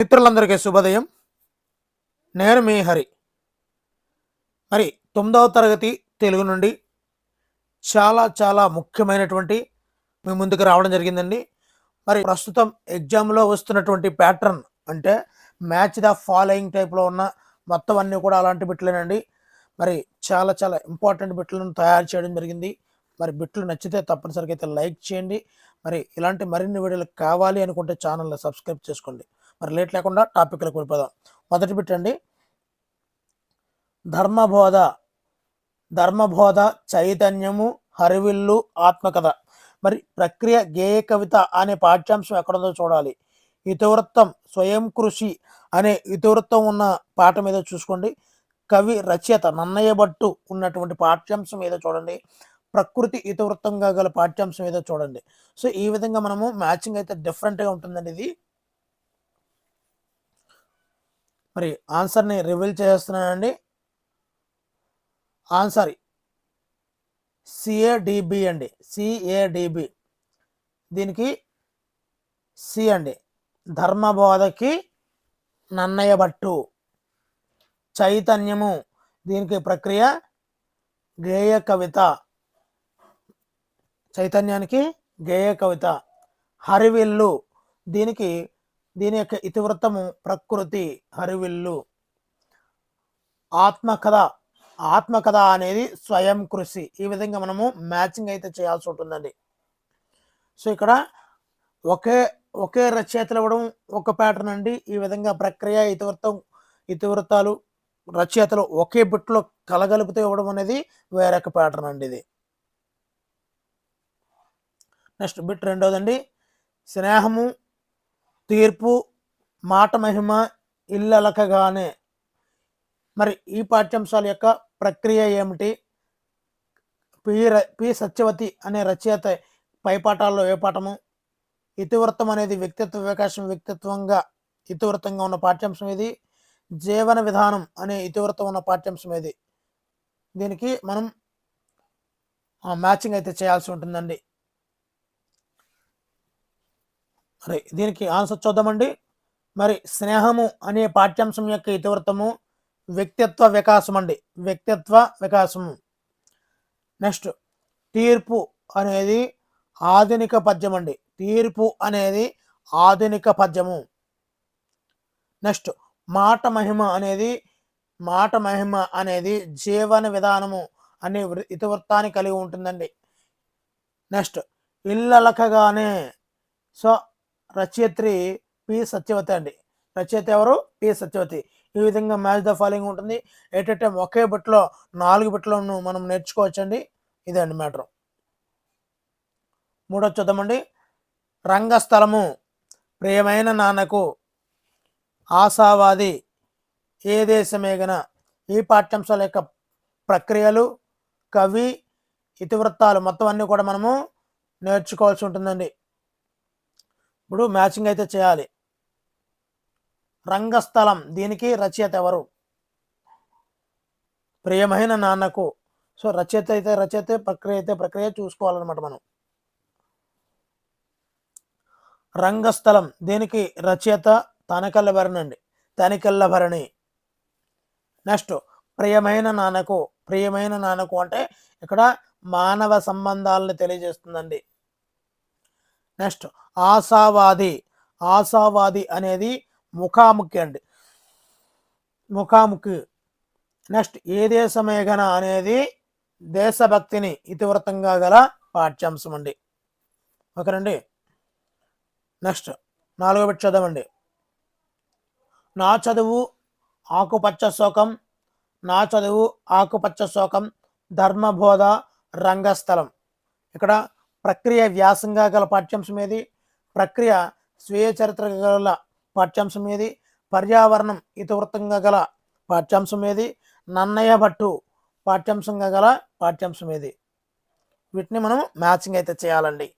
మిత్రులందరికీ శుభోదయం. నేను మీ హరి. మరి 9వ తరగతి తెలుగు నుండి చాలా ముఖ్యమైనటువంటి మీ ముందుకు రావడం జరిగిందండి. మరి ప్రస్తుతం ఎగ్జామ్లో వస్తున్నటువంటి ప్యాటర్న్ అంటే మ్యాచ్ ద ఫాలోయింగ్ టైప్లో ఉన్న మొత్తం అన్నీ కూడా అలాంటి బిట్లేనండి. మరి చాలా ఇంపార్టెంట్ బిట్లను తయారు చేయడం జరిగింది. మరి బిట్లు నచ్చితే తప్పనిసరిగా అయితే లైక్ చేయండి. మరి ఇలాంటి మరిన్ని వీడియోలు కావాలి అనుకుంటే ఛానల్ని సబ్స్క్రైబ్ చేసుకోండి. మరి లేట్ లేకుండా టాపిక్లకు వెళ్ళిపోదాం. మొదటి బిట్ అండి, ధర్మబోధ చైతన్యము హరివిల్లు ఆత్మకథ. మరి ప్రక్రియ గేయ కవిత అనే పాఠ్యాంశం ఎక్కడుందో చూడాలి. ఇతివృత్తం స్వయం కృషి అనే ఇతివృత్తం ఉన్న పాట మీద చూసుకోండి. కవి రచయిత నన్నయ్య భట్టు ఉన్నటువంటి పాఠ్యాంశం ఏదో చూడండి. ప్రకృతి ఇతివృత్తంగా గల పాఠ్యాంశం ఏదో చూడండి. సో ఈ విధంగా మనము మ్యాచింగ్ అయితే డిఫరెంట్గా ఉంటుందండి ఇది. మరి ఆన్సర్ని రివీల్ చేస్తున్నానండి. ఆన్సర్ సిఏడిబి అండి. సిఏడిబి. దీనికి సి అండి. ధర్మబోధకి నన్నయ్య భట్టు. చైతన్యము దీనికి ప్రక్రియ గేయ కవిత. చైతన్యానికి గేయ కవిత. హరివిల్లు దీని యొక్క ఇతివృత్తము ప్రకృతి హరివిల్లు. ఆత్మకథ అనేది స్వయం కృషి. ఈ విధంగా మనము మ్యాచింగ్ అయితే చేయాల్సి ఉంటుందండి. సో ఇక్కడ ఒకే రచయితలు ఇవ్వడం ఒక ప్యాటర్న్ అండి. ఈ విధంగా ప్రక్రియ ఇతివృత్తాలు రచయితలు ఒకే బిట్లో కలగలుపుతూ ఇవ్వడం అనేది వేరొక ప్యాటర్న్ అండి ఇది. నెక్స్ట్ బిట్ రెండోదండి, స్నేహము తీర్పు మాట మహిమ ఇల్లలకగానే. మరి ఈ పాఠ్యాంశాల యొక్క ప్రక్రియ ఏమిటి? పి సత్యవతి అనే రచయిత పైపాఠాల్లో ఏ పాఠము? ఇతివృత్తం అనేది వ్యక్తిత్వ వికాసం ఇతివృత్తంగా ఉన్న పాఠ్యాంశం ఇది. జీవన విధానం అనే ఇతివృత్తం ఉన్న పాఠ్యాంశం ఇది. దీనికి మనం మ్యాచింగ్ అయితే చేయాల్సి ఉంటుందండి. మరి దీనికి ఆన్సర్ చూద్దామండి. మరి స్నేహము అనే పాఠ్యాంశం యొక్క ఇతివృత్తము వ్యక్తిత్వ వికాసం అండి. వ్యక్తిత్వ వికాసము. నెక్స్ట్ తీర్పు అనేది ఆధునిక పద్యం అండి. తీర్పు అనేది ఆధునిక పద్యము. నెక్స్ట్ మాట మహిమ అనేది జీవన విధానము అనే ఇతివృత్తాన్ని కలిగి ఉంటుందండి. నెక్స్ట్ ఇల్లలకగానే. సో రచయిత్రి పి సత్యవతి అండి. రచయిత ఎవరు? పి సత్యవతి. ఈ విధంగా మ్యాచ్ ద ఫాలోయింగ్ ఉంటుంది. టైం ఒకే బిట్లో 4 బిట్లను మనం నేర్చుకోవచ్చండి. ఇదే అండి మ్యాటర్. మూడో చూద్దామండి, రంగస్థలము ప్రియమైన నాన్నకు ఆశావాది ఏ దేశమేగన. ఈ పాఠ్యాంశాల యొక్క ప్రక్రియలు కవి ఇతివృత్తాలు మొత్తం అన్నీ కూడా మనము నేర్చుకోవాల్సి ఉంటుందండి. ఇప్పుడు మ్యాచింగ్ అయితే చేయాలి. రంగస్థలం దీనికి రచయిత ఎవరు? ప్రియమైన నాన్నకు. సో రచయిత ప్రక్రియ చూసుకోవాలన్నమాట మనం. రంగస్థలం దీనికి రచయిత తనికెళ్ళ భరణి. నెక్స్ట్ ప్రియమైన నాన్నకు అంటే ఇక్కడ మానవ సంబంధాలను తెలియజేస్తుందండి. నెక్స్ట్ ఆశావాది అనేది ముఖాముఖి అండి. నెక్స్ట్ ఏ దేశమేఘన అనేది దేశభక్తిని ఇతివృత్తంగా గల పాఠ్యాంశం అండి. ఓకేనండి. నెక్స్ట్ 4వ బిట్ చదవండి. నా చదువు ఆకుపచ్చ శోకం ధర్మబోధ రంగస్థలం. ఇక్కడ ప్రక్రియ వ్యాసంగా గల పాఠ్యాంశం ఏది? ప్రక్రియ స్వీయ చరిత్ర గల పాఠ్యాంశం ఏది? పర్యావరణం ఇతివృత్తంగా గల పాఠ్యాంశం ఏది? నన్నయ్య భట్టు పాఠ్యాంశంగా గల పాఠ్యాంశం ఏది? వీటిని మనం మ్యాచింగ్ అయితే చేయాలండి.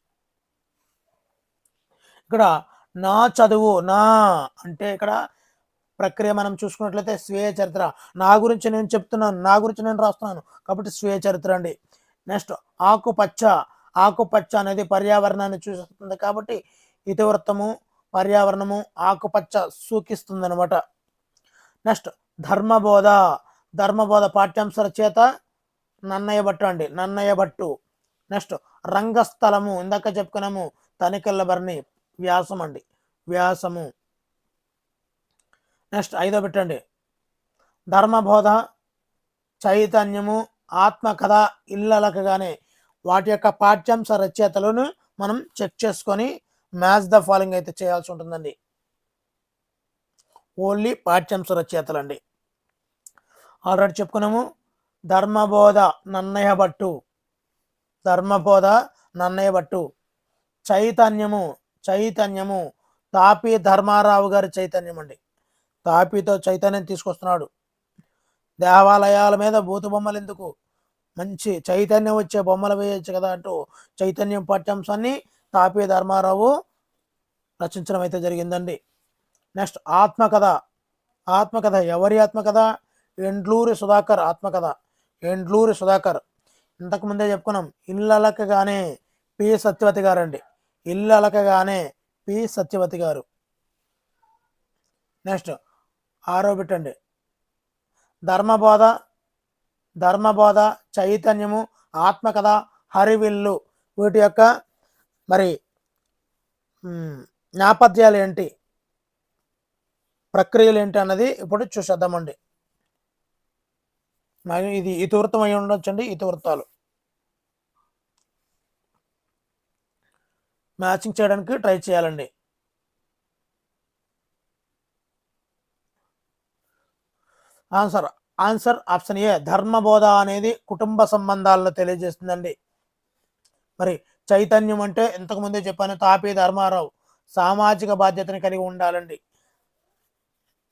ఇక్కడ నా చదువు అంటే ఇక్కడ ప్రక్రియ మనం చూసుకున్నట్లయితే స్వీయ చరిత్ర. నా గురించి నేను చెప్తున్నాను, నా గురించి నేను రాస్తున్నాను కాబట్టి స్వీయ చరిత్ర అండి. నెక్స్ట్ ఆకుపచ్చ అనేది పర్యావరణాన్ని చూస్తుంది కాబట్టి ఇతివృత్తము పర్యావరణము ఆకుపచ్చ సూచిస్తుంది అనమాట. నెక్స్ట్ ధర్మబోధ. ధర్మబోధ పాఠ్యాంశ రచయిత నన్నయ్య భట్టు అండి, నన్నయ్య భట్టు. నెక్స్ట్ రంగస్థలము, ఇందాక చెప్పుకున్నాము తనికెళ్ళ భరణి, వ్యాసం అండి, వ్యాసము. నెక్స్ట్ 5వ పెట్టండి ధర్మబోధ, చైతన్యము, ఆత్మకథ, ఇల్లలకగానే. వాటి యొక్క పాఠ్యాంశ రచయితలను మనం చెక్ చేసుకొని మ్యాచ్ ద ఫాలోయింగ్ అయితే చేయాల్సి ఉంటుందండి. ఓన్లీ పాఠ్యాంశ రచయితలండి. ఆల్రెడీ చెప్పుకున్నాము ధర్మబోధ నన్నయ్య భట్టు, ధర్మబోధ నన్నయ్య భట్టు. చైతన్యము, చైతన్యము తాపి ధర్మారావు గారి చైతన్యం అండి. తాపితో చైతన్యం తీసుకొస్తున్నాడు. దేవాలయాల మీద బూతు బొమ్మలు ఎందుకు, మంచి చైతన్యం వచ్చే బొమ్మలు వేయచ్చు కదా అంటూ చైతన్యం పాఠ్యాంశాన్ని తాపి ధర్మారావు రచించడం అయితే జరిగిందండి. నెక్స్ట్ ఆత్మకథ. ఆత్మకథ ఎవరి ఆత్మకథ? ఎండ్లూరి సుధాకర్ ఆత్మకథ, ఎండ్లూరి సుధాకర్. ఇంతకుముందే చెప్పుకున్నాం ఇల్లలకగానే పి సత్యవతి గారు అండి, ఇల్లలకగానే పి సత్యవతి గారు. నెక్స్ట్ 6వ పెట్టండి ధర్మబోధ, ధర్మబోధ, చైతన్యము, ఆత్మకథ, హరివిల్లు. వీటి యొక్క మరి నేపథ్యాలు ఏంటి, ప్రక్రియలు ఏంటి అన్నది ఇప్పుడు చూసేద్దామండి. మరి ఇది ఇతివృత్తం అయి ఉండొచ్చండి, ఇతివృత్తాలు మ్యాచింగ్ చేయడానికి ట్రై చేయాలండి. ఆన్సర్ ఆన్సర్ ఆప్షన్ ఏ ధర్మబోధ అనేది కుటుంబ సంబంధాలను తెలియజేస్తుందండి. మరి చైతన్యం అంటే ఇంతకుముందే చెప్పాను తాపి ధర్మారావు, సామాజిక బాధ్యతని కలిగి ఉండాలండి.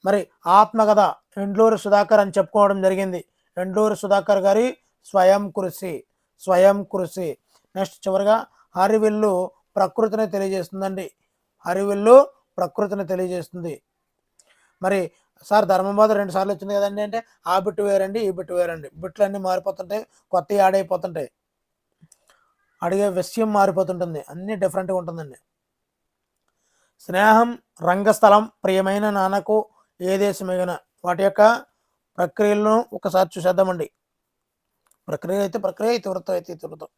మరి ఆత్మకథ ఎండ్లూరి సుధాకర్ అని చెప్పుకోవడం జరిగింది. ఎండ్లూరి సుధాకర్ గారి స్వయం కృషి, స్వయం కృషి. నెక్స్ట్ చివరిగా హరివిల్లు ప్రకృతిని తెలియజేస్తుందండి, హరివిల్లు ప్రకృతిని తెలియజేస్తుంది. మరి సార్ ధర్మబోధ 2 సార్లు వచ్చింది కదండి అంటే ఆ బిట్టు వేరండి, ఈ బిట్టు వేరండి. బిట్లు అన్నీ మారిపోతుంటాయి, కొత్తవి యాడ్ అయిపోతుంటాయి, అడిగే విషయం మారిపోతుంటుంది, అన్నీ డిఫరెంట్గా ఉంటుందండి. స్నేహం, రంగస్థలం, ప్రియమైన నాన్నకు, ఏ దేశమేగిన. వాటి యొక్క ప్రక్రియలను ఒకసారి చూసేద్దామండి. ప్రక్రియ అయితే ప్రక్రియ, ఇతివృత్తం అయితే ఇతివృత్తం.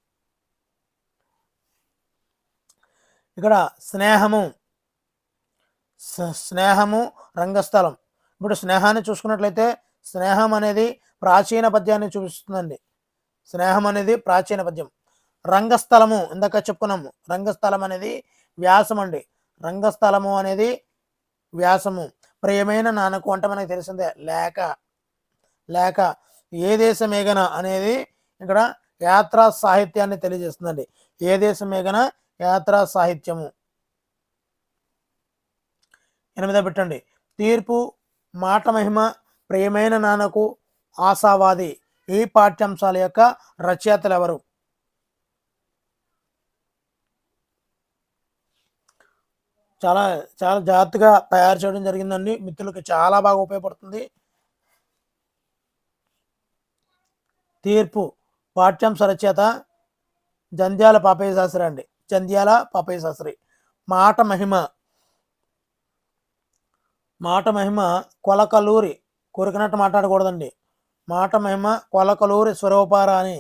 ఇక్కడ స్నేహము, స్నేహము, రంగస్థలం. ఇప్పుడు స్నేహాన్ని చూసుకున్నట్లయితే స్నేహం అనేది ప్రాచీన పద్యాన్ని చూపిస్తుందండి, స్నేహం అనేది ప్రాచీన పద్యం. రంగస్థలము ఇందాక చెప్పుకున్నాము, రంగస్థలం అనేది వ్యాసం అండి, రంగస్థలము అనేది వ్యాసము. ప్రియమైన నాన్నకు అంటే మనకు తెలిసిందే లేక, లేక. ఏ దేశమేగన అనేది ఇక్కడ యాత్రా సాహిత్యాన్ని తెలియజేస్తుందండి, ఏ దేశమేగన యాత్రా సాహిత్యము. 8వ పెట్టండి తీర్పు, మాట మహిమ, ప్రియమైన నాన్నకు, ఆశావాది. ఈ పాఠ్యాంశాల యొక్క రచయితలు ఎవరు? చాలా చాలా జాగ్రత్తగా తయారు చేయడం జరిగిందండి, మిత్రులకు చాలా బాగా ఉపయోగపడుతుంది. తీర్పు పాఠ్యాంశ రచయిత జంధ్యాల పాపయ్య శాస్త్రి అండి, జంధ్యాల పాపయ్య శాస్త్రి. మాట మహిమ, మాట మహిమ కొలకలూరి, కొరికినట్టు మాట్లాడకూడదండి, మాట మహిమ కొలకలూరి స్వరూపారాణి.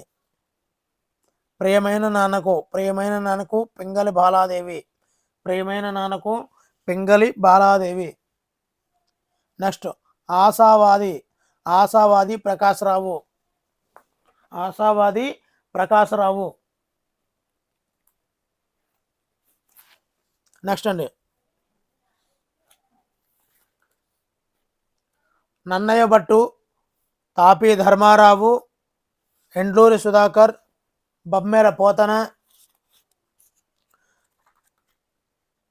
ప్రియమైన నాన్నకు, ప్రియమైన నాన్నకు పింగళి బాలాదేవి, ప్రియమైన నాన్నకు పింగళి బాలాదేవి. నెక్స్ట్ ఆశావాది, ఆశావాది ప్రకాశరావు, ఆశావాది ప్రకాశరావు. నెక్స్ట్ అండి నన్నయ్య భట్టు, తాపి ధర్మారావు, ఎండ్లూరి సుధాకర్, బమ్మెర పోతన.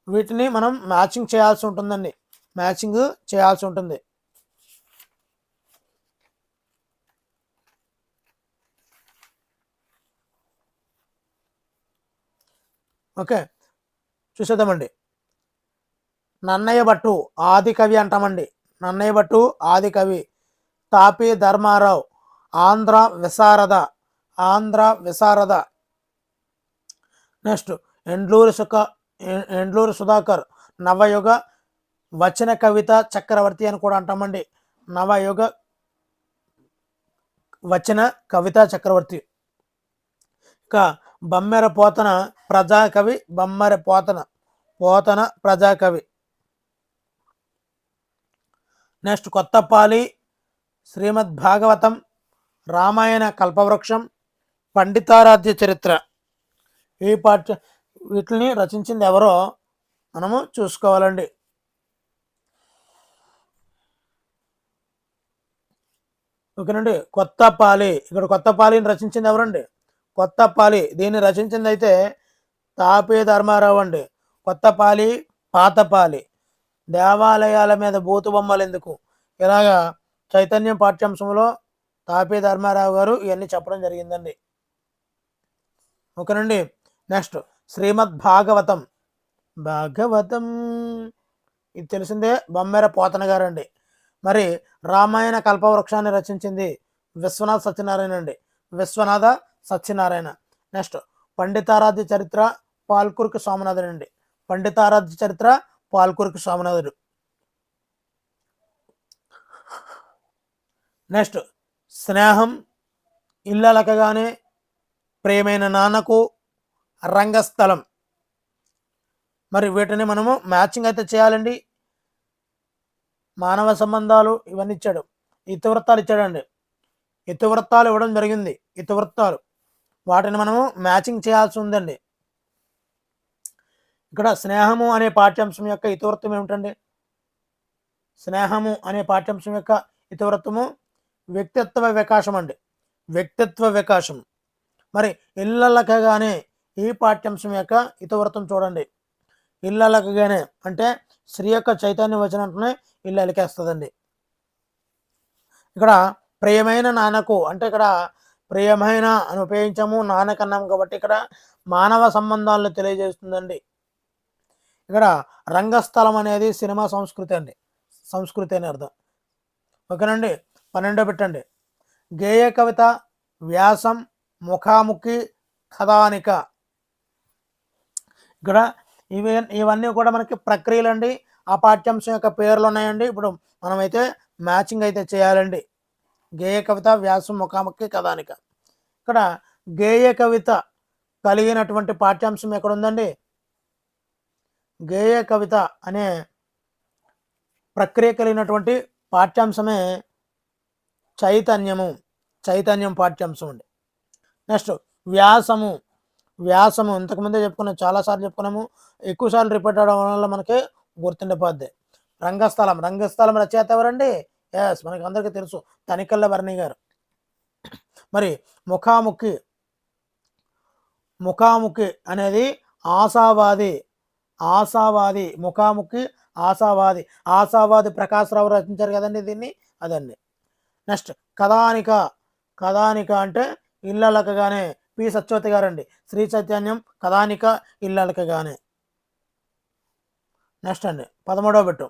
వీటిని మనం మ్యాచింగ్ చేయాల్సి ఉంటుందండి, మ్యాచింగ్ చేయాల్సి ఉంటుంది. ఓకే చూసేద్దామండి. నన్నయ్య భట్టు ఆది కవి అంటామండి, నన్నయ్య భట్టు ఆది కవి. తాపి ధర్మారావు ఆంధ్ర విశారద, ఆంధ్ర విశారద. నెక్స్ట్ ఎండ్లూరి సుధాకర్ నవయుగ వచన కవిత చక్రవర్తి అని కూడా అంటామండి. నవయుగ వచన కవిత చక్రవర్తి. ఇక బమ్మెర పోతన ప్రజాకవి, బమ్మెర పోతన ప్రజాకవి. నెక్స్ట్ కొత్తపాలి, శ్రీమద్ భాగవతం, రామాయణ కల్పవృక్షం, పండితారాధ్య చరిత్ర. ఈ వీటిని రచించింది ఎవరో మనము చూసుకోవాలండి. ఓకేనండి. కొత్తపాలి, ఇక్కడ కొత్తపాలిని రచించింది ఎవరండి? కొత్తపాలి. దీన్ని రచించింది అయితే తాపీ ధర్మారావు అండి. కొత్తపాలి, పాతపాలి, దేవాలయాల మీద బూతు బొమ్మలు ఎందుకు, ఇలాగా చైతన్యం పాఠ్యాంశంలో తాపీ ధర్మారావు గారు ఇవన్నీ చెప్పడం జరిగిందండి. ఓకేనండి. నెక్స్ట్ శ్రీమద్ భాగవతం. ఇది తెలిసిందే, బొమ్మెర పోతన గారు అండి. మరి రామాయణ కల్పవృక్షాన్ని రచించింది విశ్వనాథ సత్యనారాయణ అండి. విశ్వనాథ సత్యనారాయణ. నెక్స్ట్ పండితారాధ్య చరిత్ర పాల్కురికి సోమనాథుడు అండి. పండితారాధ్య చరిత్ర పాల్కురికి సోమనాథుడు. నెక్స్ట్ స్నేహం, ఇల్లలకగానే, ప్రేమైన నాన్నకు, రంగస్థలం. మరి వీటిని మనము మ్యాచింగ్ అయితే చేయాలండి. మానవ సంబంధాలు ఇవన్నీ ఇచ్చాడు. ఇతివృత్తాలు ఇచ్చాడండి. ఇతివృత్తాలు ఇవ్వడం జరిగింది. ఇతివృత్తాలు వాటిని మనము మ్యాచింగ్ చేయాల్సి ఉందండి. ఇక్కడ స్నేహము అనే పాఠ్యాంశం యొక్క ఇతివృత్తం ఏమిటండి? స్నేహము అనే పాఠ్యాంశం యొక్క ఇతివృత్తము వ్యక్తిత్వ వికాసం అండి. వ్యక్తిత్వ వికాసం. మరి ఇళ్ళలకగానే ఈ పాఠ్యాంశం యొక్క ఇతివృత్తం చూడండి. ఇళ్ళలకగానే అంటే స్త్రీ యొక్క చైతన్యం వచ్చినట్టునే ఇల్లు అలికేస్తుందండి. ఇక్కడ ప్రియమైన నాన్నకు అంటే ఇక్కడ ప్రియమైన అని ఉపయోగించాము, నాన్నకన్నాము కాబట్టి ఇక్కడ మానవ సంబంధాలను తెలియజేస్తుందండి. ఇక్కడ రంగస్థలం అనేది సినిమా సంస్కృతి అండి. సంస్కృతి అని అర్థం. ఓకేనండి. 12 పెట్టండి. గేయ కవిత, వ్యాసం, ముఖాముఖి, కథానిక. ఇక్కడ ఇవన్నీ కూడా మనకి ప్రక్రియలు అండి. ఆ పాఠ్యాంశం యొక్క పేర్లు ఉన్నాయండి. ఇప్పుడు మనమైతే మ్యాచింగ్ అయితే చేయాలండి. గేయ కవిత, వ్యాసం, ముఖాముఖి, కథానిక. ఇక్కడ గేయ కవిత కలిగినటువంటి పాఠ్యాంశం ఎక్కడ ఉందండి? గేయ కవిత అనే ప్రక్రియ కలిగినటువంటి పాఠ్యాంశమే చైతన్యం పాఠ్యాంశం అండి. నెక్స్ట్ వ్యాసము. ఇంతకుముందే చెప్పుకున్నాం, చాలాసార్లు చెప్పుకున్నాము, ఎక్కువసార్లు రిపీట్ అవడం వల్ల మనకి గుర్తుండిపోద్ది. రంగస్థలం రచయిత ఎవరండి? ఎస్, మనకి అందరికీ తెలుసు, తనికెళ్ళ భరణి గారు. మరి ముఖాముఖి అనేది ఆశావాది. ముఖాముఖి ఆశావాది ప్రకాశరావు రచించారు కదండి దీన్ని, అదండి. నెక్స్ట్ కథానిక అంటే ఇళ్ళలకగానే, పి సత్యవతి గారండి. శ్రీ చైతన్యం కథానిక ఇళ్ళలకగానే. నెక్స్ట్ అండి 13వ బిట్టు.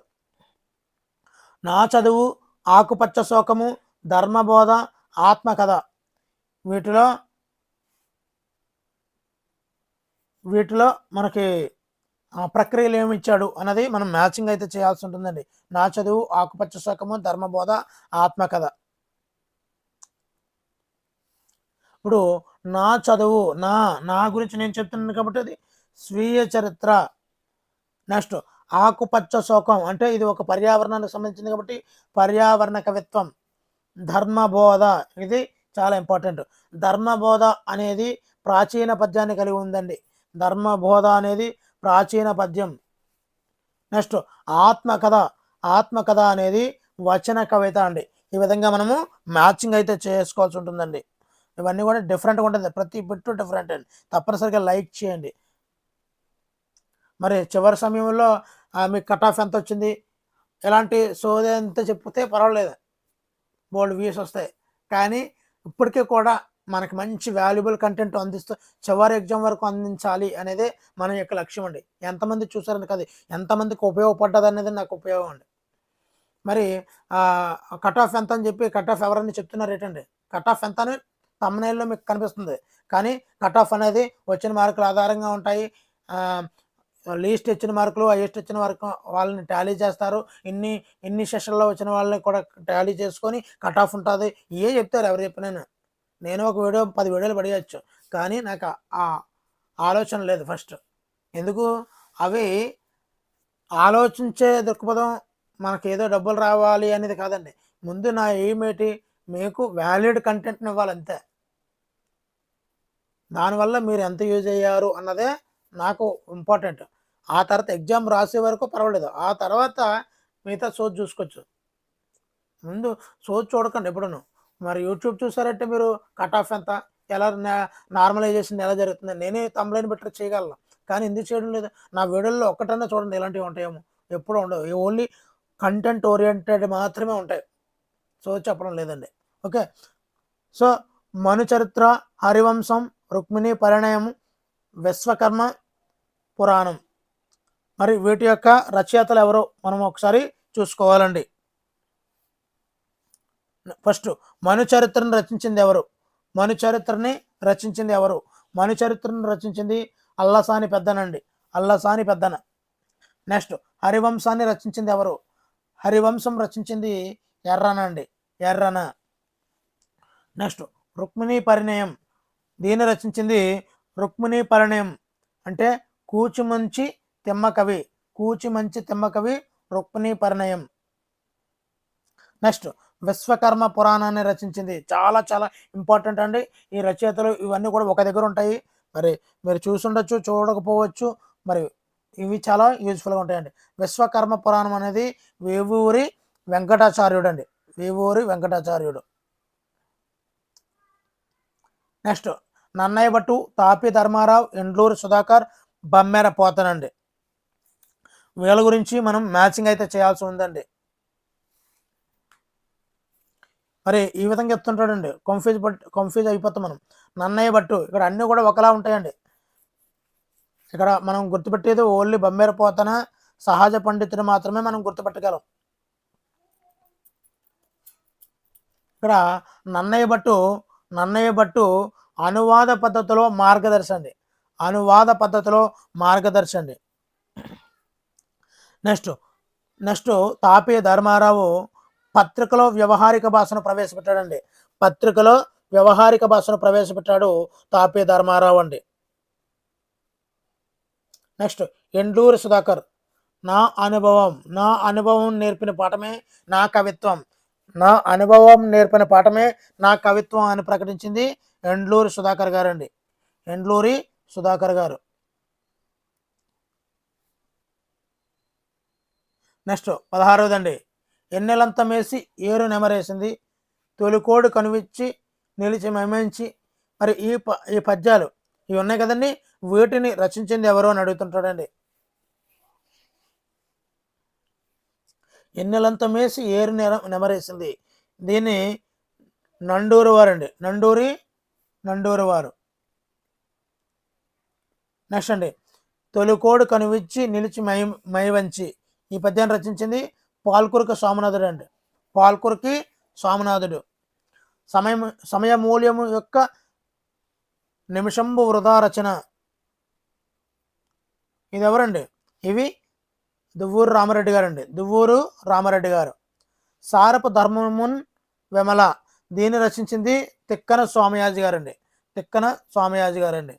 నా చదువు, ఆకుపచ్చ శోకము, ధర్మబోధ, ఆత్మకథ. వీటిలో మనకి ప్రక్రియలు ఏమి ఇచ్చాడు అన్నది మనం మ్యాచింగ్ అయితే చేయాల్సి ఉంటుందండి. నా చదువు, ఆకుపచ్చ శోకము, ధర్మబోధ, ఆత్మకథ. ఇప్పుడు నా చదువు, నా గురించి నేను చెప్తున్నాను కాబట్టి అది స్వీయ చరిత్ర. నెక్స్ట్ ఆకుపచ్చ శోకం అంటే ఇది ఒక పర్యావరణానికి సంబంధించింది కాబట్టి పర్యావరణ కవిత్వం. ధర్మబోధ ఇది చాలా ఇంపార్టెంట్. ధర్మబోధ అనేది ప్రాచీన పద్యాన్ని కలిగి ఉందండి. ధర్మబోధ అనేది ప్రాచీన పద్యం. నెక్స్ట్ ఆత్మకథ అనేది వచన కవిత అండి. ఈ విధంగా మనము మ్యాచింగ్ అయితే చేసుకోవాల్సి ఉంటుందండి. ఇవన్నీ కూడా డిఫరెంట్గా ఉంటుంది, ప్రతి బిట్టు డిఫరెంట్ అండి. తప్పనిసరిగా లైక్ చేయండి. మరి చివరి సమయంలో మీకు కట్ ఆఫ్ ఎంత వచ్చింది, ఎలాంటి సోదే ఎంత చెప్తే పర్వాలేదు, బోల్డ్ వ్యూస్ వస్తాయి. కానీ ఇప్పటికీ కూడా మనకి మంచి వాల్యుబుల్ కంటెంట్ అందిస్తూ చివరి ఎగ్జామ్ వరకు అందించాలి అనేది మన యొక్క లక్ష్యం అండి. ఎంతమంది చూసారని కాదు, ఎంతమందికి ఉపయోగపడ్డది అనేది నాకు ఉపయోగం అండి. మరి కట్ ఆఫ్ ఎంత అని చెప్పి కట్ ఆఫ్ ఎవరన్నా చెప్తున్నారు ఏంటండి? కట్ ఆఫ్ ఎంత అని తమ్నైల్లో మీకు కనిపిస్తుంది, కానీ కట్ ఆఫ్ అనేది వచ్చిన మార్కుల ఆధారంగా ఉంటాయి. లీస్ట్ ఇచ్చిన మార్కులు, హైయెస్ట్ ఇచ్చిన వరకు వాళ్ళని టాలీ చేస్తారు. ఇన్ని సెషన్లో వచ్చిన వాళ్ళని కూడా టాలీ చేసుకొని కట్ ఆఫ్ ఉంటుంది. చెప్తారు ఎవరు చెప్పినా. నేను ఒక వీడియో 10 వీడియోలు పడేయచ్చు, కానీ నాకు ఆ ఆలోచన లేదు. ఫస్ట్ ఎందుకు అవి ఆలోచించే దృక్పథం మనకేదో డబ్బులు రావాలి అనేది కాదండి. ముందు నా ఎయిమ్ ఏంటి, మీకు వ్యాలిడ్ కంటెంట్ని ఇవ్వాలి అంతే. దానివల్ల మీరు ఎంత యూజ్ అయ్యారు అన్నదే నాకు ఇంపార్టెంట్. ఆ తర్వాత ఎగ్జామ్ రాసే వరకు పర్వాలేదు, ఆ తర్వాత మిగతా సోచ్ చూసుకోవచ్చు. ముందు సోచ్ చూడకండి ఎప్పుడును. మరి యూట్యూబ్ చూసారంటే మీరు కట్ ఆఫ్ ఎంత, ఎలా నార్మలైజేషన్ ఎలా జరుగుతుంది, నేనే తమ్లైన్ బెటర్ చేయగలను, కానీ ఎందుకు చేయడం లేదు? నా వీడియోలో ఒక్కటన్నా చూడండి ఇలాంటివి ఉంటాయేమో. ఎప్పుడు ఉండవు, ఓన్లీ కంటెంట్ ఓరియంటెడ్ మాత్రమే ఉంటాయి. సోచ్ చెప్పడం లేదండి. ఓకే, సో మను చరిత్ర, హరివంశం, రుక్మిణి పరిణయం, విశ్వకర్మ పురాణం, మరి వీటి యొక్క రచయితలు ఎవరో మనం ఒకసారి చూసుకోవాలండి. ఫస్ట్ మను చరిత్రను రచించింది ఎవరు? మను చరిత్రని రచించింది ఎవరు? మను చరిత్రను రచించింది అల్లసాని పెద్దనండి, అల్లసాని పెద్దన. నెక్స్ట్ హరివంశాన్ని రచించింది ఎవరు? హరివంశం రచించింది ఎర్రన అండి, ఎర్రన. నెక్స్ట్ రుక్మిణి పరిణయం, దీన్ని రచించింది రుక్మిణి పరిణయం అంటే కూచిమంచి తిమ్మకవి, కూచిమంచి తిమ్మకవి రుక్మిణి పరిణయం. నెక్స్ట్ విశ్వకర్మ పురాణాన్ని రచించింది, చాలా చాలా ఇంపార్టెంట్ అండి. ఈ రచయితలు ఇవన్నీ కూడా ఒక దగ్గర ఉంటాయి. మరి మీరు చూసుండొచ్చు, చూడకపోవచ్చు, మరి ఇవి చాలా యూజ్ఫుల్గా ఉంటాయండి. విశ్వకర్మ పురాణం అనేది వేవూరి వెంకటాచార్యుడు అండి, వేవూరి వెంకటాచార్యుడు. నెక్స్ట్ నన్నయ్య భట్టు, తాపి ధర్మారావు, ఎండ్లూరు సుధాకర్, బమ్మెర పోతనండి. వీళ్ళ గురించి మనం మ్యాచింగ్ అయితే చేయాల్సి ఉందండి. మరి ఈ విధంగా చెప్తుంటాడండి, కన్ఫ్యూజ్ అయిపోతాం మనం. నన్నయ్య భట్టు, ఇక్కడ అన్నీ కూడా ఒకలా ఉంటాయండి. ఇక్కడ మనం గుర్తుపెట్టేది ఓన్లీ బమ్మెర పోతన, సహజ పండితుడు మాత్రమే మనం గుర్తుపెట్టగలం. ఇక్కడ నన్నయ్య భట్టు అనువాద పద్ధతిలో మార్గదర్శి అండి, అనువాద పద్ధతిలో మార్గదర్శి అండి. నెక్స్ట్ తాపి ధర్మారావు పత్రికలో వ్యవహారిక భాషను ప్రవేశపెట్టాడండి, పత్రికలో వ్యవహారిక భాషను ప్రవేశపెట్టాడు తాపి ధర్మారావు అండి. నెక్స్ట్ ఎండ్లూరు సుధాకర్, నా అనుభవం నేర్పిన పాఠమే నా కవిత్వం, నా అనుభవం నేర్పిన పాఠమే నా కవిత్వం అని ప్రకటించింది ఎండ్లూరి సుధాకర్ గారు అండి, ఎండ్లూరి సుధాకర్ గారు. నెక్స్ట్ 16వదండి, ఎన్నెలంత మేసి ఏరు నెమరేసింది, తొలికోడు కనువిచ్చి నిలిచి మమించి. మరి ఈ పద్యాలు ఇవి ఉన్నాయి కదండి, వీటిని రచించింది ఎవరు అని అడుగుతుంటాడండి. ఎన్నెలంత మేసి ఏరు నెమరేసింది, దీన్ని నండూరు వారండి, నండూరు వారు. నెక్స్ట్ అండి, తొలికోడు కనువిచ్చి నిలిచి మైవంచి, ఈ పద్యాన్ని రచించింది పాల్కురికి సోమనాథుడు అండి, పాల్కురికి సోమనాథుడు. సమయమూల్యము యొక్క నిమిషంబు వృధా రచన, ఇది ఎవరండి? ఇవి దువ్వూరు రామరెడ్డి గారు అండి, దువ్వూరు రామరెడ్డి గారు. సారపు ధర్మమున్ విమల, దీన్ని రచించింది తిక్కన స్వామియాజి గారండి, తిక్కన స్వామియాజి గారండి.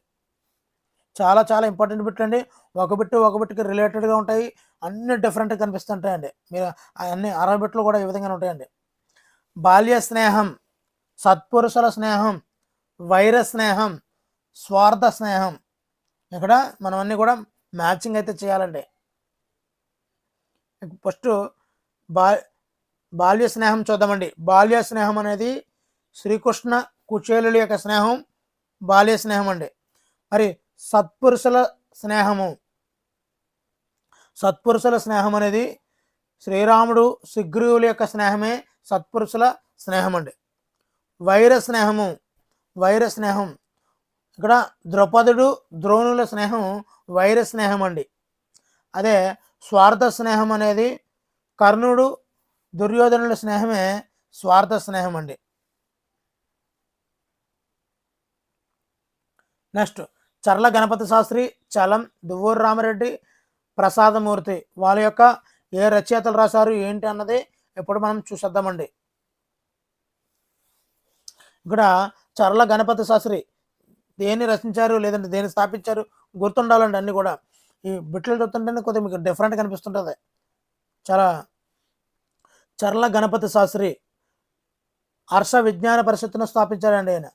చాలా చాలా ఇంపార్టెంట్ బిట్ అండి, ఒక బిట్కి రిలేటెడ్గా ఉంటాయి, అన్ని డిఫరెంట్గా కనిపిస్తుంటాయండి. మీరు అన్ని 60 బిట్లు కూడా ఈ విధంగా ఉంటాయండి. బాల్య స్నేహం, సత్పురుషుల స్నేహం, వైర స్నేహం, స్వార్థ స్నేహం. ఇక్కడ మనం అన్నీ కూడా మ్యాచింగ్ అయితే చేయాలండి. ఫస్ట్ బాల్య స్నేహం చూద్దామండి. బాల్య స్నేహం అనేది శ్రీకృష్ణ కుచేలుల యొక్క స్నేహం బాల్య స్నేహం అండి. మరి సత్పురుషుల స్నేహం అనేది శ్రీరాముడు సుగ్రీవుల యొక్క స్నేహమే సత్పురుషుల స్నేహం అండి. వైర స్నేహం ఇక్కడ ద్రౌపదుడు ద్రోణుల స్నేహం వైర స్నేహం అండి. అదే స్వార్థ స్నేహం అనేది కర్ణుడు దుర్యోధనుల స్నేహమే స్వార్థ స్నేహం అండి. నెక్స్ట్ చర్ల గణపతి శాస్త్రి, చలం, దువ్వూరు రామరెడ్డి, ప్రసాదమూర్తి వాళ్ళ యొక్క ఏ రచయితలు రాశారు ఏంటి అన్నది ఇప్పుడు మనం చూసేద్దామండి. ఇక్కడ చర్ల గణపతి శాస్త్రి దేన్ని రచించారు లేదంటే దేన్ని స్థాపించారు గుర్తుండాలండి అన్నీ కూడా. ఈ బిట్లు చూస్తుంటేనే కొద్దిగా మీకు డిఫరెంట్ కనిపిస్తుంటుంది. చాలా చర్ల గణపతి శాస్త్రి హర్ష విజ్ఞాన పరిషత్తును స్థాపించారండి ఆయన.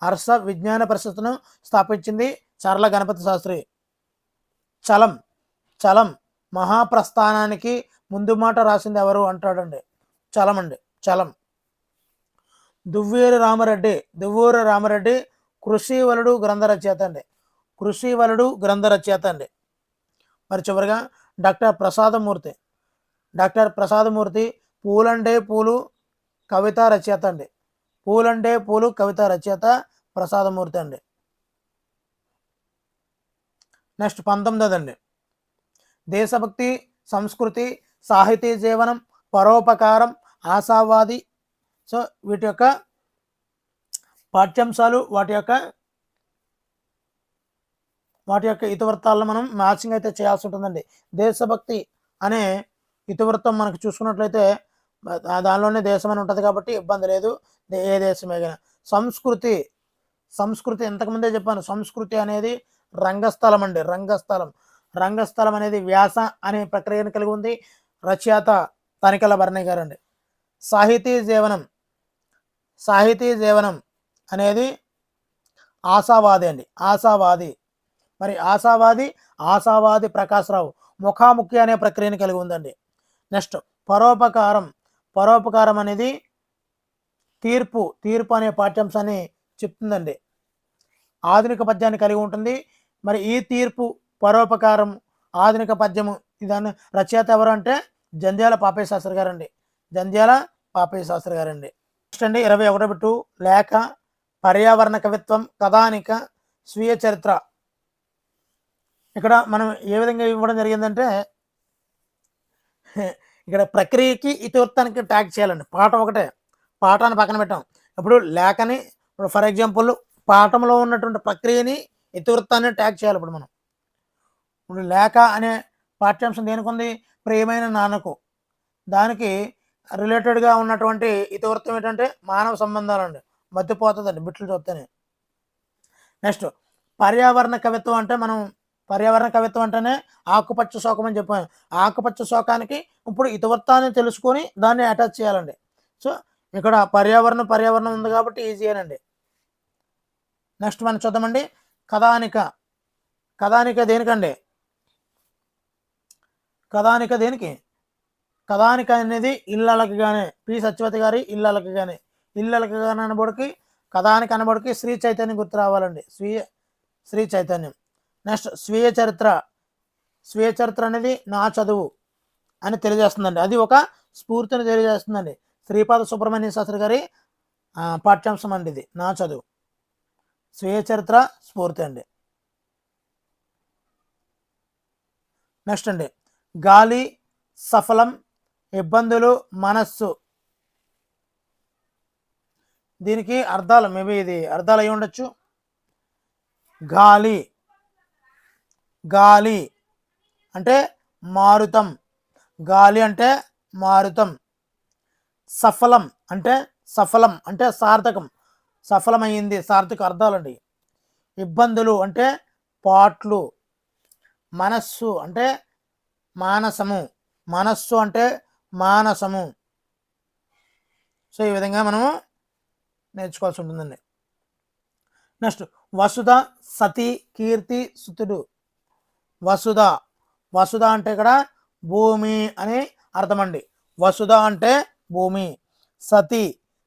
హర్ష విజ్ఞాన పరిషత్తును స్థాపించింది చర్ల గణపతి శాస్త్రి. చలం చలం మహాప్రస్థానానికి ముందు మాట రాసింది ఎవరు అంటాడండి. చలం అండి, చలం. దువ్వూరి రామరెడ్డి కృషివలుడు గ్రంథ రచయిత అండి. కృషివలుడు గ్రంథ రచయిత అండి. మరి చివరిగా డాక్టర్ ప్రసాదమూర్తి పూలండే పూలు కవిత రచయిత అండి. పూలండే పూలు కవిత రచయిత ప్రసాదమూర్తి అండి. నెక్స్ట్ 19 అండి. దేశభక్తి, సంస్కృతి, సాహితీ జీవనం, పరోపకారం, ఆశావాది. సో వీటి యొక్క పాఠ్యాంశాలు వాటి యొక్క ఇతివృత్తాలను మనం మ్యాచింగ్ అయితే చేయాల్సి ఉంటుందండి. దేశభక్తి అనే ఇతివృత్తం మనకు చూసుకున్నట్లయితే దానిలోనే దేశం అని ఉంటుంది కాబట్టి ఇబ్బంది లేదు, ఏ దేశమే కానీ. సంస్కృతి ఇంతకుముందే చెప్పాను. సంస్కృతి అనేది రంగస్థలం అండి. రంగస్థలం అనేది వ్యాస అనే ప్రక్రియను కలిగి ఉంది. రచయిత తనికెళ్ళ భరణి గారు అండి. సాహితీ జీవనం అనేది ఆశావాది అండి. మరి ఆశావాది ప్రకాశ్రావు ముఖాముఖి అనే ప్రక్రియను కలిగి ఉందండి. నెక్స్ట్ పరోపకారం అనేది తీర్పు అనే పాఠ్యాంశాన్ని చెప్తుందండి. ఆధునిక పద్యాన్ని కలిగి ఉంటుంది. మరి ఈ తీర్పు, పరోపకారం, ఆధునిక పద్యము ఇదాన్ని రచయిత ఎవరు అంటే జంధ్యాల పాపయ్య శాస్త్రి గారండి. నెక్స్ట్ అండి 21 బిట్టు లేఖ, పర్యావరణ కవిత్వం, కథానిక, స్వీయ చరిత్ర. ఇక్కడ మనం ఏ విధంగా ఇవ్వడం జరిగిందంటే ఇక్కడ ప్రక్రియకి ఇతివృత్తానికి ట్యాగ్ చేయాలండి. పాఠం ఒకటే, పాఠాన్ని పక్కన పెట్టాం. ఇప్పుడు లేఖని, ఇప్పుడు ఫర్ ఎగ్జాంపుల్ పాఠంలో ఉన్నటువంటి ప్రక్రియని ఇతివృత్తాన్ని ట్యాగ్ చేయాలి. ఇప్పుడు లేఖ అనే పాఠ్యాంశం దేనికి ఉంది? ప్రియమైన నాన్నకు. దానికి రిలేటెడ్గా ఉన్నటువంటి ఇతివృత్తం ఏంటంటే మానవ సంబంధాలండి. మర్చిపోతుందండి బిట్లు చూస్తేనే. నెక్స్ట్ పర్యావరణ కవిత్వం అంటేనే ఆకుపచ్చ శోకం అని చెప్పాను. ఆకుపచ్చ శోకానికి ఇప్పుడు ఇతివృత్తాన్ని తెలుసుకొని దాన్ని అటాచ్ చేయాలండి. సో ఇక్కడ పర్యావరణం ఉంది కాబట్టి ఈజీయేనండి. నెక్స్ట్ మనం చూద్దామండి. కథానిక దేనికండి? కథానిక అనేది ఇళ్ళకి కానీ పి సత్యవతి గారి ఇళ్ళకి కానీ అనబడికి కథానిక అనబడికి శ్రీ చైతన్యం గుర్తు రావాలండి. శ్రీ చైతన్యం. నెక్స్ట్ స్వీయ చరిత్ర అనేది నా చదువు అని తెలియజేస్తుందండి. అది ఒక స్ఫూర్తిని తెలియజేస్తుందండి. శ్రీపాద సుబ్రహ్మణ్య శాస్త్రి గారి పాఠ్యాంశం అండి ఇది, నా చదువు. స్వీయ చరిత్ర స్ఫూర్తి అండి. నెక్స్ట్ అండి గాలి, సఫలం, ఇబ్బందులు, మనస్సు. దీనికి అర్థాలు మేబీ ఇది అర్థాలు అయి ఉండొచ్చు. గాలి అంటే మారుతం. సఫలం అంటే సార్థకం, సఫలమైంది, సార్థక అర్థాలండి. ఇబ్బందులు అంటే పాట్లు. మనస్సు అంటే మానసము. సో ఈ విధంగా మనము నేర్చుకోవాల్సి ఉంటుందండి. నెక్స్ట్ వసుధ, సతి, కీర్తి, సుతుడు. వసుధ అంటే ఇక్కడ భూమి అని అర్థం అండి. వసుధ అంటే భూమి.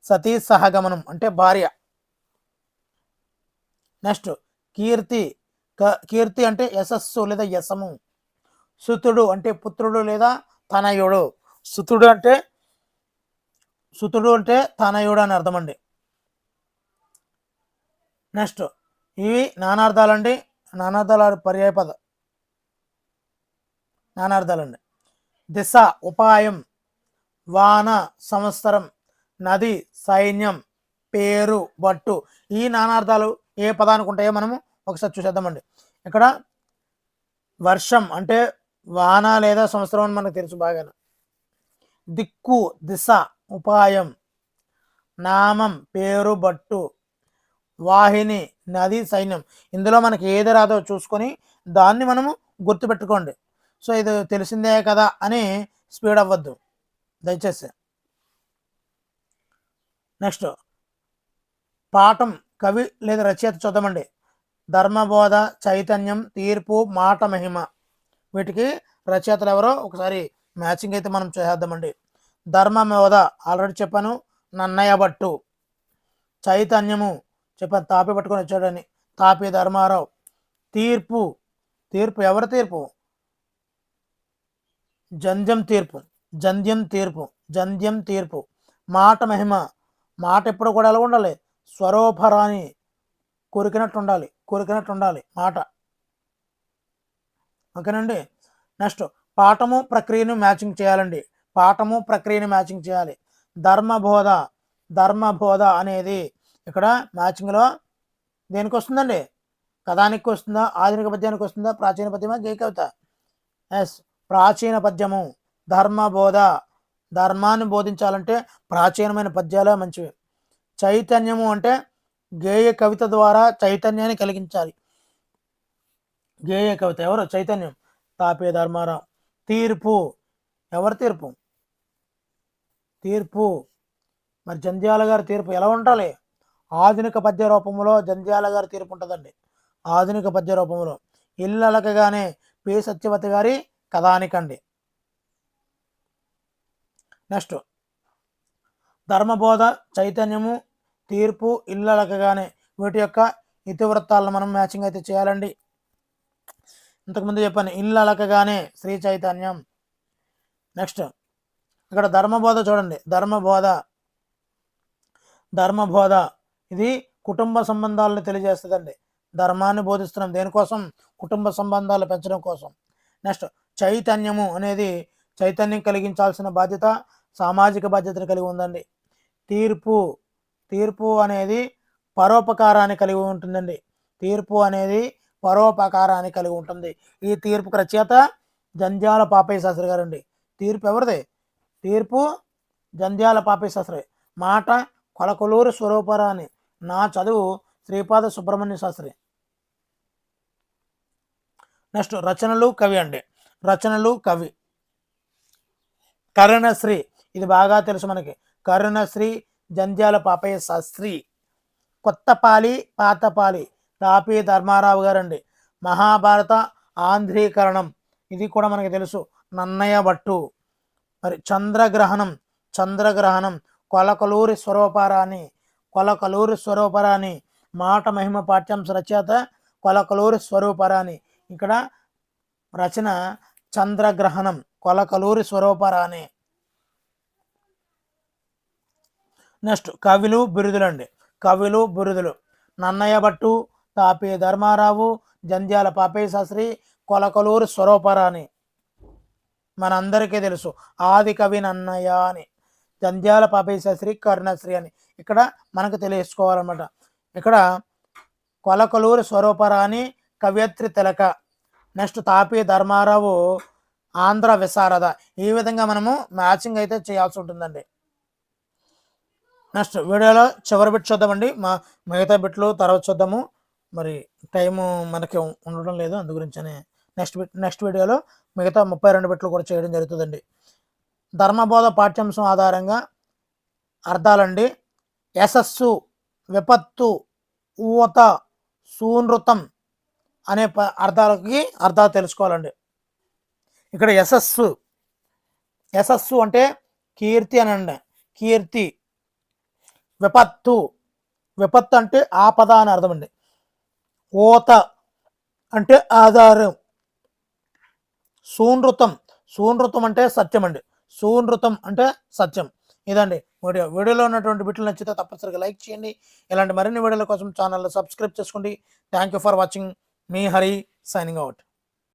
సతీ సహగమనం అంటే భార్య. నెక్స్ట్ కీర్తి అంటే యశస్సు లేదా యశము. సుతుడు అంటే పుత్రుడు లేదా తనయుడు. సుతుడు అంటే తనయుడు అని అర్థం అండి. నెక్స్ట్ ఇవి నానార్థాలండి. నానార్థాలండి. దిశ ఉపాయం, వాన సంవత్సరం, నది సైన్యం, పేరు బట్టు. ఈ నానార్థాలు ఏ పదానికి ఉంటాయో మనము ఒకసారి చూసేద్దామండి. ఇక్కడ వర్షం అంటే వాన లేదా సంవత్సరం అని మనకు తెలుసు బాగా. దిక్కు, దిశ, ఉపాయం. నామం, పేరు, బట్టు. వాహిని, నది, సైన్యం. ఇందులో మనకి ఏది రాదో చూసుకొని దాన్ని మనము గుర్తుపెట్టుకోండి. సో ఇది తెలిసిందే కదా అని స్పీడ్ అవ్వద్దు దయచేసి. నెక్స్ట్ పాఠం, కవి లేదా రచయిత చూద్దామండి. ధర్మబోధ, చైతన్యం, తీర్పు, మాట మహిమ. వీటికి రచయితలు ఎవరో ఒకసారి మ్యాచింగ్ అయితే మనం చేద్దామండి. ధర్మబోధ ఆల్రెడీ చెప్పాను, నన్నయ్య భట్టు. చైతన్యము చెప్పాను, తాపి పట్టుకొని వచ్చాడని, తాపి ధర్మారావు. తీర్పు, తీర్పు ఎవరి తీర్పు? జంధ్యం తీర్పు, జంధ్యం తీర్పు, జంధ్యం తీర్పు. మాట మహిమ, మాట ఎప్పుడు కూడా ఎలా ఉండాలి? స్వరూపరాని, కోరికినట్టు ఉండాలి, కోరికినట్టు ఉండాలి మాట. ఓకేనండి. నెక్స్ట్ పాఠము ప్రక్రియను మ్యాచింగ్ చేయాలండి. పాఠము ప్రక్రియను మ్యాచింగ్ చేయాలి. ధర్మబోధ, ధర్మబోధ అనేది ఇక్కడ మ్యాచింగ్లో దేనికి వస్తుందండి? కథానికి వస్తుందా, ఆధునిక పద్యానికి వస్తుందా, ప్రాచీన పద్యమా, గేయ కవిత? ఎస్, ప్రాచీన పద్యము. ధర్మబోధ, ధర్మాన్ని బోధించాలంటే ప్రాచీనమైన పద్యాలే మంచివి. చైతన్యము అంటే గేయ కవిత ద్వారా చైతన్యాన్ని కలిగించాలి. గేయ కవిత ఎవరు? చైతన్యం, తాపే ధర్మారావు. తీర్పు, ఎవరి తీర్పు? తీర్పు మరి జంధ్యాల గారి తీర్పు ఎలా ఉండాలి? ఆధునిక పద్య రూపంలో జంధ్యాల గారి తీర్పు ఉంటుందండి. ఆధునిక పద్య రూపంలో. ఇల్లలకగానే పి సత్యవతి గారి కథానికండి. నెక్స్ట్ ధర్మబోధ, చైతన్యము, తీర్పు, ఇల్లలకగానే వీటి యొక్క ఇతివృత్తాలను మనం మ్యాచింగ్ అయితే చేయాలండి. ఇంతకుముందు చెప్పాను, ఇల్లలకగానే శ్రీ చైతన్యం. నెక్స్ట్ ఇక్కడ ధర్మబోధ చూడండి. ధర్మబోధ, ధర్మబోధ ఇది కుటుంబ సంబంధాలను తెలియజేస్తుందండి. ధర్మాన్ని బోధిస్తున్నాం దేనికోసం? కుటుంబ సంబంధాలు పెంచడం కోసం. నెక్స్ట్ చైతన్యము అనేది చైతన్యం కలిగించాల్సిన బాధ్యత, సామాజిక బాధ్యతను కలిగి ఉందండి. తీర్పు, తీర్పు అనేది పరోపకారాన్ని కలిగి ఉంటుందండి. తీర్పు అనేది పరోపకారాన్ని కలిగి ఉంటుంది. ఈ తీర్పుకు రచయిత జంధ్యాల పాపయ్య శాస్త్రి గారు అండి. తీర్పు ఎవరిది? తీర్పు జంధ్యాల పాపయ్య శాస్త్రి. మాట కొలకలూరు స్వరూపరాణి. నా చదువు శ్రీపాద సుబ్రహ్మణ్య శాస్త్రి. నెక్స్ట్ రచనలు, కవి అండి. రచనలు, కవి. కరుణశ్రీ, ఇది బాగా తెలుసు మనకి. కరుణశ్రీ జంధ్యాల పాపయ్య శాస్త్రి. కొత్తపాలి, పాతపాలి, తాపి ధర్మారావు గారండి. మహాభారత ఆంధ్రీకరణం, ఇది కూడా మనకి తెలుసు, నన్నయ్య భట్టు. మరి చంద్రగ్రహణం, చంద్రగ్రహణం కొలకలూరి స్వరూపరాణి. కొలకలూరి స్వరూపరాణి. మాట మహిమ పాఠ్యాంశ రచయిత కొలకలూరి స్వరూపరాణి. ఇక్కడ రచన చంద్రగ్రహణం, కొలకలూరి స్వరూపరాణి. నెక్స్ట్ కవులు, బిరుదులు అండి. కవులు, బిరుదులు. నన్నయ్య భట్టు, తాపి ధర్మారావు, జంధ్యాల పాపయ్య శాస్త్రి, కొలకలూరి స్వరూపరాణి. మనందరికీ తెలుసు ఆది కవి నన్నయ్య అని. జంధ్యాల పాపయ్య శాస్త్రి, కరుణశ్రీ అని ఇక్కడ మనకు తెలియసుకోవాలన్నమాట. ఇక్కడ కొలకలూరి స్వరూపరాణి కవయత్రి తిలక. నెక్స్ట్ తాపి ధర్మారావు ఆంధ్ర విశారద. ఈ విధంగా మనము మ్యాచింగ్ అయితే చేయాల్సి ఉంటుందండి. నెక్స్ట్ వీడియోలో చివరి బిట్ చూద్దామండి. మిగతా బిట్లు తర్వాత చూద్దాము. మరి టైము మనకి ఉండడం లేదు, అందు గురించనే నెక్స్ట్ వీడియోలో మిగతా 32 బిట్లు కూడా చేయడం జరుగుతుందండి. ధర్మబోధ పాఠ్యాంశం ఆధారంగా అర్థాలండి. యశస్సు, విపత్తు, ఊత, సూనృతం అనే అర్థాలు తెలుసుకోవాలండి. ఇక్కడ యశస్సు, యశస్సు అంటే కీర్తి అని అండి, కీర్తి. విపత్తు, విపత్తు అంటే ఆపద అని అర్థం అండి. ఊత అంటే ఆధారం. సూనృతం, సూనృతం అంటే సత్యం అండి. సూనృతం అంటే సత్యం. ఇదండి వీడియోలో ఉన్నటువంటి బిట్లు నచ్చితే తప్పనిసరిగా లైక్ చేయండి. ఇలాంటి మరిన్ని వీడియోల కోసం ఛానల్ సబ్స్క్రైబ్ చేసుకోండి. Thank you for watching. Me Hari signing out.